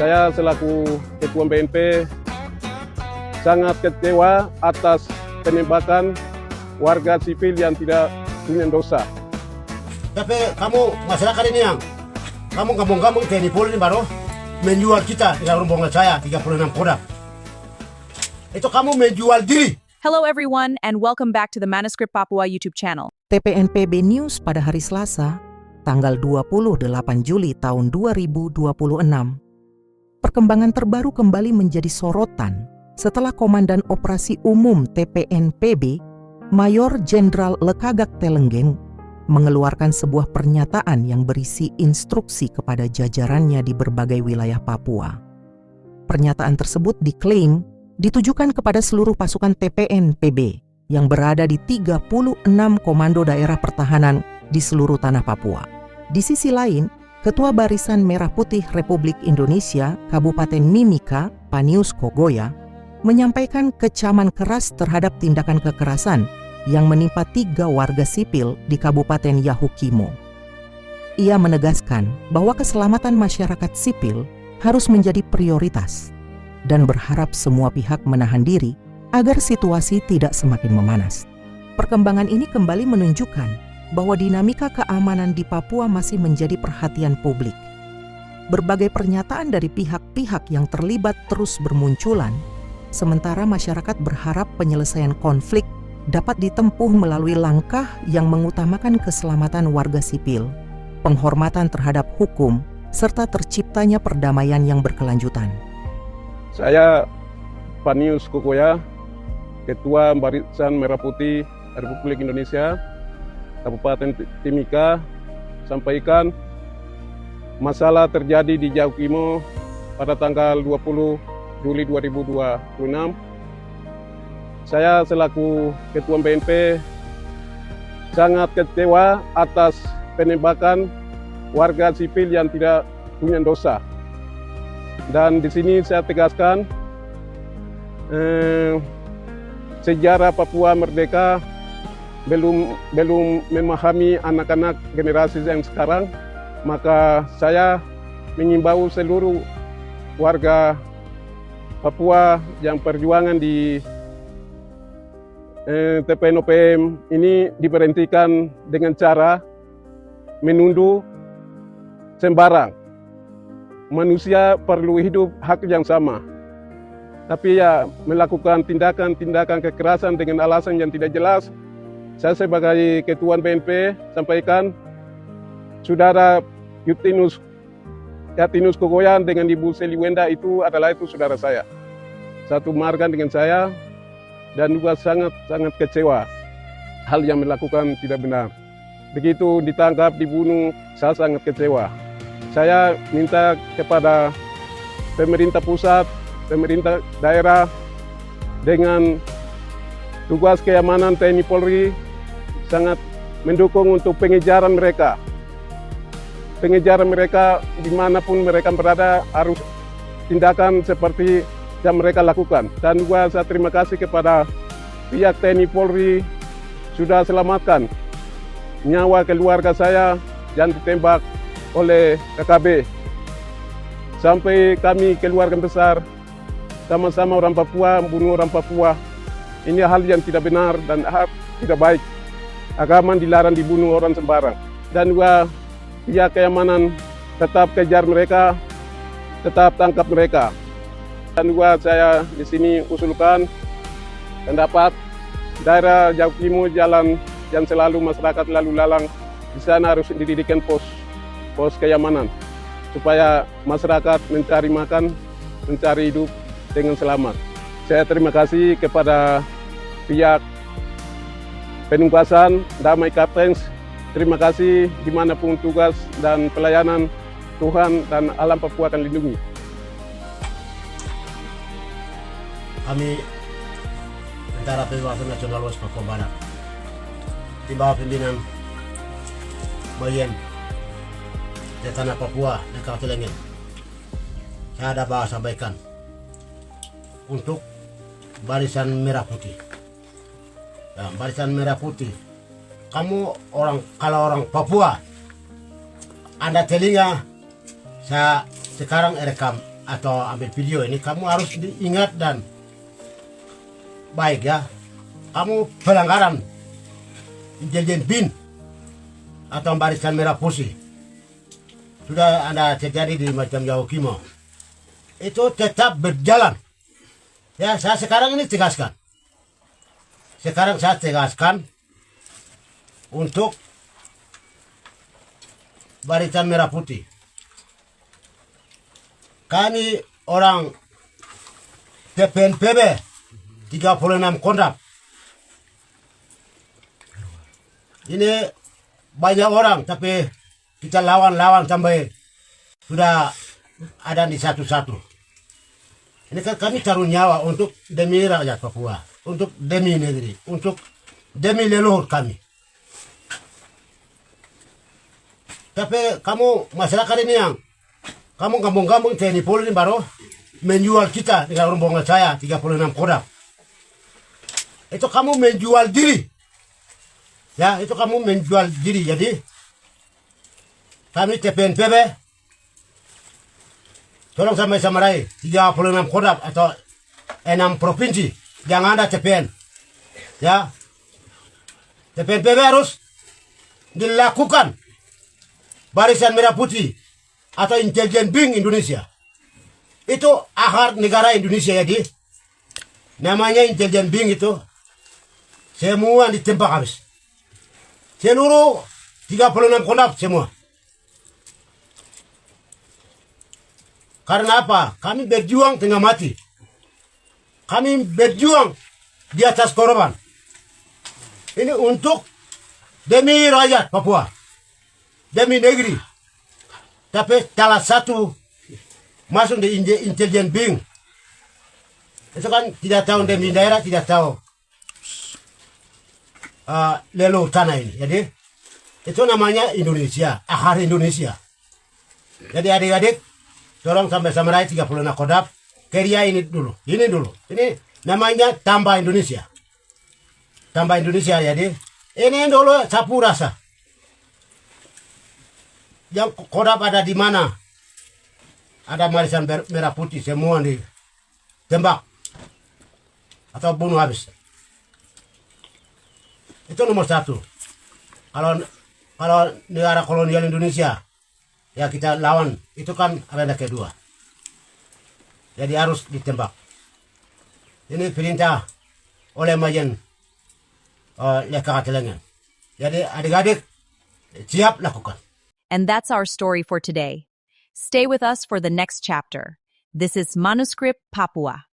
Saya selaku Ketua BNP sangat kecewa atas penembakan warga sipil yang tidak punya dosa. Tapi kamu masyarakat ini yang kamu gabung-gabung TNI Polri ini baru menjual kita dengan rombongan saya 36 kodak. Itu kamu menjual diri. Hello everyone and welcome back to the Manuscript Papua YouTube channel. TPNPB News pada hari Selasa, tanggal 28 Juli tahun 2026. Perkembangan terbaru kembali menjadi sorotan setelah Komandan Operasi Umum TPNPB, Mayor Jenderal Lekagak Telenggen, mengeluarkan sebuah pernyataan yang berisi instruksi kepada jajarannya di berbagai wilayah Papua. Pernyataan tersebut diklaim ditujukan kepada seluruh pasukan TPNPB yang berada di 36 komando daerah pertahanan di seluruh tanah Papua. Di sisi lain, Ketua Barisan Merah Putih Republik Indonesia Kabupaten Mimika, Panius Kogoya, menyampaikan kecaman keras terhadap tindakan kekerasan yang menimpa 3 warga sipil di Kabupaten Yahukimo. Ia menegaskan bahwa keselamatan masyarakat sipil harus menjadi prioritas dan berharap semua pihak menahan diri agar situasi tidak semakin memanas. Perkembangan ini kembali menunjukkan bahwa dinamika keamanan di Papua masih menjadi perhatian publik. Berbagai pernyataan dari pihak-pihak yang terlibat terus bermunculan, sementara masyarakat berharap penyelesaian konflik dapat ditempuh melalui langkah yang mengutamakan keselamatan warga sipil, penghormatan terhadap hukum, serta terciptanya perdamaian yang berkelanjutan. Saya Panius Kogoya, Ketua Barisan Merah Putih Republik Indonesia Kabupaten Timika, sampaikan masalah terjadi di Yahukimo pada tanggal 20 Juli 2026. Saya selaku Ketua BNP sangat kecewa atas penembakan warga sipil yang tidak punya dosa. Dan di sini saya tegaskan sejarah Papua merdeka belum memahami anak-anak generasi yang sekarang, maka saya mengimbau seluruh warga Papua yang perjuangan di TPNOPM ini diberhentikan dengan cara menunduk sembarang. Manusia perlu hidup hak yang sama, tapi ya melakukan tindakan-tindakan kekerasan dengan alasan yang tidak jelas. Saya sebagai Ketua BNP sampaikan, Saudara Yatinus Kogoya dengan Ibu Seliwenda itu saudara saya. Satu marga dengan saya, dan juga sangat kecewa hal yang melakukan tidak benar. Begitu ditangkap, dibunuh, saya sangat kecewa. Saya minta kepada pemerintah pusat, pemerintah daerah dengan tugas keamanan TNI Polri sangat mendukung untuk pengejaran mereka. Pengejaran mereka dimanapun mereka berada harus tindakan seperti yang mereka lakukan. Dan juga saya terima kasih kepada pihak TNI Polri sudah selamatkan nyawa keluarga saya yang ditembak oleh KKB. Sampai kami keluarga besar sama-sama orang Papua membunuh orang Papua. Ini hal yang tidak benar dan tidak baik. Agama dilarang dibunuh orang sembarang. Dan juga pihak keamanan tetap kejar mereka, tetap tangkap mereka. Dan juga saya di sini usulkan pendapat daerah Yahukimo, jalan yang selalu masyarakat lalu lalang di sana harus didirikan pos keamanan supaya masyarakat mencari makan, mencari hidup dengan selamat. Saya terima kasih kepada pihak penugasan Damai Kaptens. Terima kasih dimanapun tugas dan pelayanan, Tuhan dan alam Papua akan lindungi. Kami Tentara Pembebasan Nasional Luas Papua Barat di bawah pimpinan Mayen di tanah Papua dan Telenggen. Saya ada bahas sampaikan untuk Barisan Merah Putih. Ya, Barisan Merah Putih, kamu kalau orang Papua, Anda telinga, saya sekarang rekam atau ambil video ini, kamu harus ingat dan baik ya. Kamu pelanggaran intelijen BIN atau barisan merah putih sudah ada terjadi di Macam Jauh Kimo. Itu tetap berjalan. Ya, saya sekarang ini tegaskan. Sekarang saya tegaskan untuk barisan merah putih. Kami orang TPNPB 36 Kodam. Ini banyak orang, tapi kita lawan-lawan sampai sudah ada di satu-satu. Ini kan kami taruh nyawa untuk demi rakyat Papua, untuk demi negeri, untuk demi leluhur kami. Tapi kamu masyarakat ini yang kamu kampung-kampung TNI Polri baru menjual kita dengan rombongan saya 36 Kodam. Itu kamu menjual diri. Ya, itu kamu menjual diri. Jadi kami TPNPB tolong sampai samarai 36 Kodam atau 6 provinsi yang ada TPN. Ya. TPNPB harus dilakukan barisan merah putih atau intelijen BIN Indonesia. Itu akar negara Indonesia jadi. Namanya intelijen BIN itu semua ditembak habis. Seluruh 36 Kodam semua. Karena apa? Kami berjuang tengah mati. Kami berjuang di atas korban. Ini untuk demi rakyat Papua. Demi negeri. Tapi salah satu masuk di intelijen BIN. Itu kan tidak tahu demi daerah, tidak tahu leluhur tanah ini. Jadi itu namanya Indonesia, akar Indonesia. Jadi adik-adik, tolong sampai samarai 36 Kodam, kerja ini dulu. Ini dulu. Ini namanya tambah Indonesia. Tambah Indonesia jadi. Ini dulu sapu rasa. Yang Kodam ada di mana? Ada barisan merah putih semua ditembak atau bunuh habis. Itu nomor satu. Kalau negara kolonial Indonesia ya kita lawan, itu kan ada kedua. Jadi harus ditembak. Ini perintah oleh Majen Leka Telengan. Jadi adik-adik siap lakukan. And that's our story for today. Stay with us for the next chapter. This is Manuscript Papua.